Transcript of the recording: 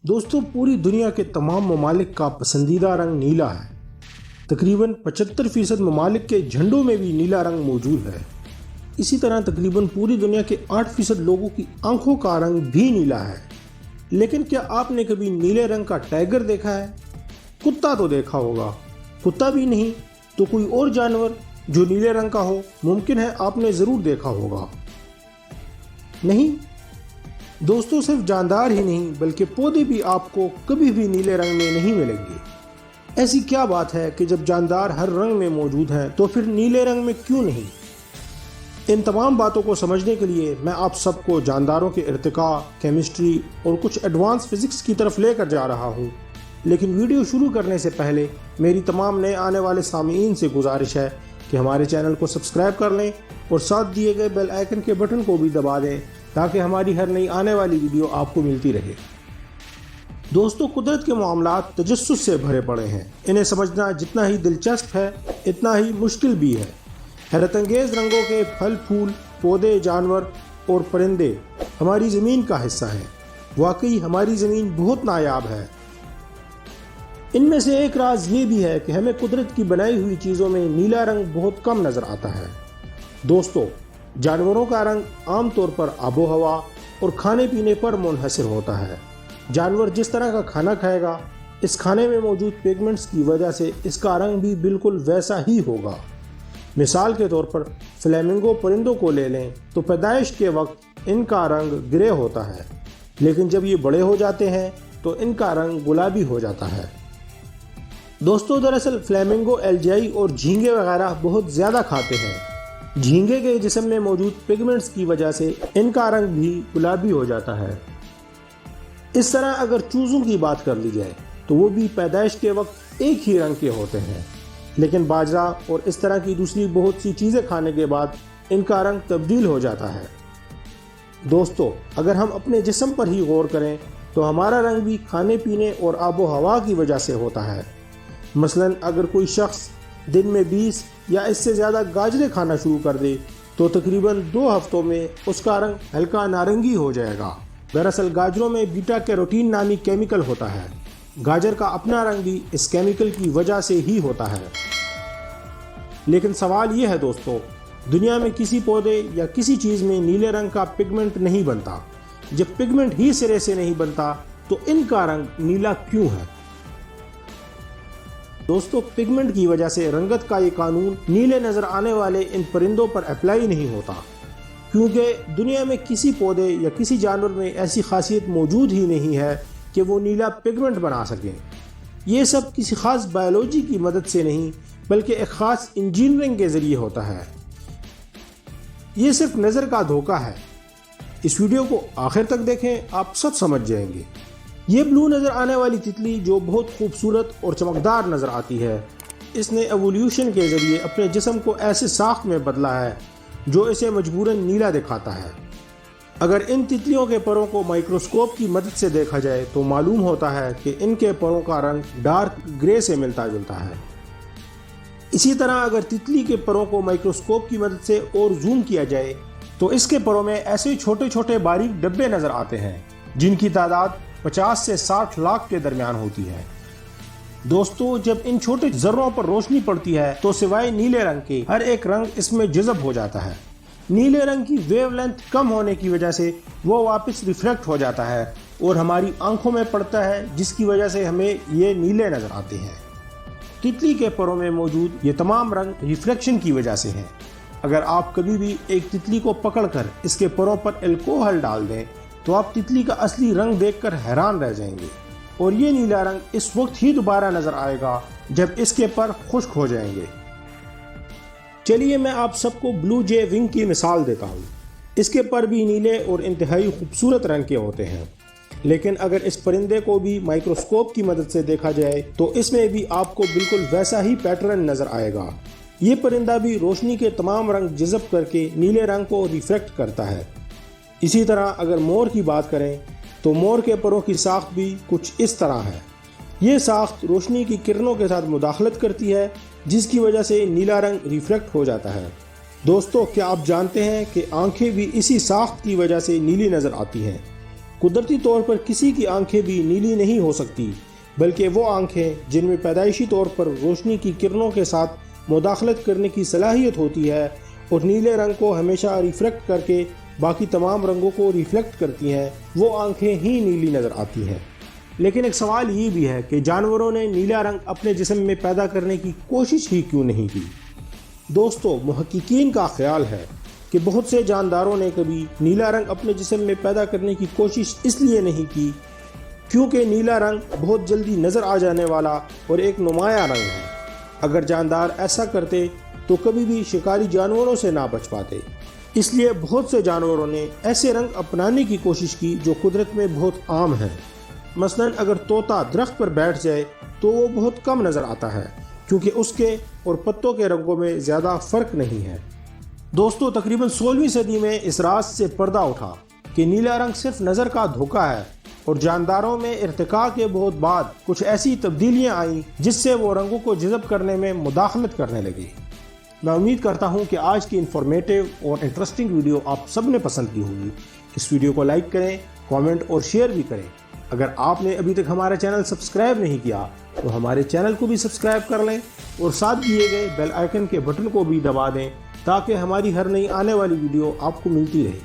दोस्तों, पूरी दुनिया के तमाम ममालिक का पसंदीदा रंग नीला है। तकरीबन 75% ममालिक के झंडों में भी नीला रंग मौजूद है। इसी तरह तकरीबन पूरी दुनिया के 8% लोगों की आंखों का रंग भी नीला है। लेकिन क्या आपने कभी नीले रंग का टाइगर देखा है? कुत्ता तो देखा होगा, कुत्ता भी नहीं तो कोई और जानवर जो नीले रंग का हो, मुमकिन है आपने ज़रूर देखा होगा। नहीं दोस्तों, सिर्फ जानदार ही नहीं बल्कि पौधे भी आपको कभी भी नीले रंग में नहीं मिलेंगे। ऐसी क्या बात है कि जब जानदार हर रंग में मौजूद हैं तो फिर नीले रंग में क्यों नहीं? इन तमाम बातों को समझने के लिए मैं आप सबको जानदारों के इर्तिका, केमिस्ट्री और कुछ एडवांस फिजिक्स की तरफ लेकर जा रहा हूँ। लेकिन वीडियो शुरू करने से पहले मेरी तमाम नए आने वाले सामीन से गुजारिश है कि हमारे चैनल को सब्सक्राइब कर लें और साथ दिए गए बेल आइकन के बटन को भी दबा दें ताकि हमारी हर नई आने वाली वीडियो आपको मिलती रहे। दोस्तों, कुदरत के मामलात तजस्सुस से भरे पड़े हैं। इन्हें समझना जितना ही दिलचस्प है इतना ही मुश्किल भी है। हैरतअंगेज़ रंगों के फल, फूल, पौधे, जानवर और परिंदे हमारी ज़मीन का हिस्सा हैं। वाकई हमारी ज़मीन बहुत नायाब है। इनमें से एक राज ये भी है कि हमें कुदरत की बनाई हुई चीज़ों में नीला रंग बहुत कम नज़र आता है। दोस्तों, जानवरों का रंग आमतौर पर आबो हवा और खाने पीने पर मुनहसर होता है। जानवर जिस तरह का खाना खाएगा, इस खाने में मौजूद पिगमेंट्स की वजह से इसका रंग भी बिल्कुल वैसा ही होगा। मिसाल के तौर पर फ्लेमिंगो परिंदों को ले लें तो पैदाइश के वक्त इनका रंग ग्रे होता है, लेकिन जब ये बड़े हो जाते हैं तो इनका रंग गुलाबी हो जाता है। दोस्तों, दरअसल फ्लेमिंगो एल्जियाई और झींगे वगैरह बहुत ज़्यादा खाते हैं। झींगे के जिस्म में मौजूद पिगमेंट्स की वजह से इनका रंग भी गुलाबी हो जाता है। इस तरह अगर चूज़ों की बात कर ली जाए तो वो भी पैदाइश के वक्त एक ही रंग के होते हैं, लेकिन बाजरा और इस तरह की दूसरी बहुत सी चीज़ें खाने के बाद इनका रंग तब्दील हो जाता है। दोस्तों, अगर हम अपने जिस्म पर ही गौर करें तो हमारा रंग भी खाने पीने और आबो हवा की वजह से होता है। मसलन अगर कोई शख्स दिन में 20 या इससे ज़्यादा गाजरें खाना शुरू कर दे तो तकरीबन 2 हफ्तों में उसका रंग हल्का नारंगी हो जाएगा। दरअसल गाजरों में बीटा कैरोटीन नामी केमिकल होता है। गाजर का अपना रंग भी इस केमिकल की वजह से ही होता है। लेकिन सवाल ये है दोस्तों, दुनिया में किसी पौधे या किसी चीज़ में नीले रंग का पिगमेंट नहीं बनता। जब पिगमेंट ही सिरे से नहीं बनता तो इनका रंग नीला क्यों है? दोस्तों, पिगमेंट की वजह से रंगत का ये कानून नीले नजर आने वाले इन परिंदों पर अप्लाई नहीं होता, क्योंकि दुनिया में किसी पौधे या किसी जानवर में ऐसी खासियत मौजूद ही नहीं है कि वो नीला पिगमेंट बना सकें। ये सब किसी खास बायोलॉजी की मदद से नहीं बल्कि एक खास इंजीनियरिंग के ज़रिए होता है। ये सिर्फ नज़र का धोखा है। इस वीडियो को आखिर तक देखें, आप सब समझ जाएंगे। ये ब्लू नज़र आने वाली तितली जो बहुत खूबसूरत और चमकदार नज़र आती है, इसने एवोल्यूशन के ज़रिए अपने जिस्म को ऐसे साख्त में बदला है जो इसे मजबूरन नीला दिखाता है। अगर इन तितलियों के परों को माइक्रोस्कोप की मदद से देखा जाए तो मालूम होता है कि इनके परों का रंग डार्क ग्रे से मिलता जुलता है। इसी तरह अगर तितली के परों को माइक्रोस्कोप की मदद से और जूम किया जाए तो इसके परों में ऐसे छोटे छोटे बारीक डब्बे नज़र आते हैं जिनकी तादाद 50 से 60 लाख के दरमियान होती है। दोस्तों, जब इन छोटे जर्रों पर रोशनी पड़ती है तो सिवाय नीले रंग के हर एक रंग इसमें जज़ब हो जाता है। नीले रंग की वेवलेंथ कम होने की वजह से वो वापस रिफ्लेक्ट हो जाता है और हमारी आंखों में पड़ता है, जिसकी वजह से हमें ये नीले नजर आते हैं। तितली के परों में मौजूद ये तमाम रंग रिफ्लेक्शन की वजह से हैं। अगर आप कभी भी एक तितली को पकड़कर इसके परों पर अल्कोहल डाल दें तो आप तितली का असली रंग देखकर हैरान रह जाएंगे, और ये नीला रंग इस वक्त ही दोबारा नजर आएगा जब इसके पर खुश्क हो जाएंगे। चलिए मैं आप सबको ब्लू जे विंग की मिसाल देता हूँ। इसके पर भी नीले और इंतहाई खूबसूरत रंग के होते हैं, लेकिन अगर इस परिंदे को भी माइक्रोस्कोप की मदद से देखा जाए तो इसमें भी आपको बिल्कुल वैसा ही पैटर्न नजर आएगा। ये परिंदा भी रोशनी के तमाम रंग जज़ब करके नीले रंग को रिफ्लेक्ट करता है। इसी तरह अगर मोर की बात करें तो मोर के परों की साख्त भी कुछ इस तरह है। ये साख्त रोशनी की किरणों के साथ मुदाखलत करती है, जिसकी वजह से नीला रंग रिफ्लेक्ट हो जाता है। दोस्तों, क्या आप जानते हैं कि आंखें भी इसी साख्त की वजह से नीली नज़र आती हैं? قدرتی طور پر کسی کی آنکھیں بھی نیلی نہیں ہو سکتی، بلکہ وہ آنکھیں جن میں پیدائشی طور پر روشنی کی کرنوں کے ساتھ مداخلت کرنے کی صلاحیت ہوتی ہے اور نیلے رنگ کو ہمیشہ ریفلیکٹ کر کے باقی تمام رنگوں کو ریفلیکٹ کرتی ہیں، وہ آنکھیں ہی نیلی نظر آتی ہیں۔ لیکن ایک سوال یہ بھی ہے کہ جانوروں نے نیلا رنگ اپنے جسم میں پیدا کرنے کی کوشش ہی کیوں نہیں کی؟ دوستو، محققین کا خیال ہے کہ بہت سے جانداروں نے کبھی نیلا رنگ اپنے جسم میں پیدا کرنے کی کوشش اس لیے نہیں کی کیونکہ نیلا رنگ بہت جلدی نظر آ جانے والا اور ایک نمایاں رنگ ہے۔ اگر جاندار ایسا کرتے تو کبھی بھی شکاری جانوروں سے نہ بچ پاتے۔ اس لیے بہت سے جانوروں نے ایسے رنگ اپنانے کی کوشش کی جو قدرت میں بہت عام ہیں۔ مثلاً اگر طوطا درخت پر بیٹھ جائے تو وہ بہت کم نظر آتا ہے کیونکہ اس کے اور پتوں کے رنگوں میں زیادہ فرق نہیں ہے۔ دوستو، تقریباً 16ویں صدی میں اس راز سے پردہ اٹھا کہ نیلا رنگ صرف نظر کا دھوکہ ہے، اور جانداروں میں ارتقاء کے بہت بعد کچھ ایسی تبدیلیاں آئیں جس سے وہ رنگوں کو جذب کرنے میں مداخلت کرنے لگے۔ میں امید کرتا ہوں کہ آج کی انفارمیٹیو اور انٹرسٹنگ ویڈیو آپ سب نے پسند کی ہوگی۔ اس ویڈیو کو لائک کریں، کامنٹ اور شیئر بھی کریں۔ اگر آپ نے ابھی تک ہمارا چینل سبسکرائب نہیں کیا تو ہمارے چینل کو بھی سبسکرائب کر لیں اور ساتھ دیے گئے بیل آئیکن کے بٹن کو بھی دبا دیں تاکہ ہماری ہر نئی آنے والی ویڈیو آپ کو ملتی رہے۔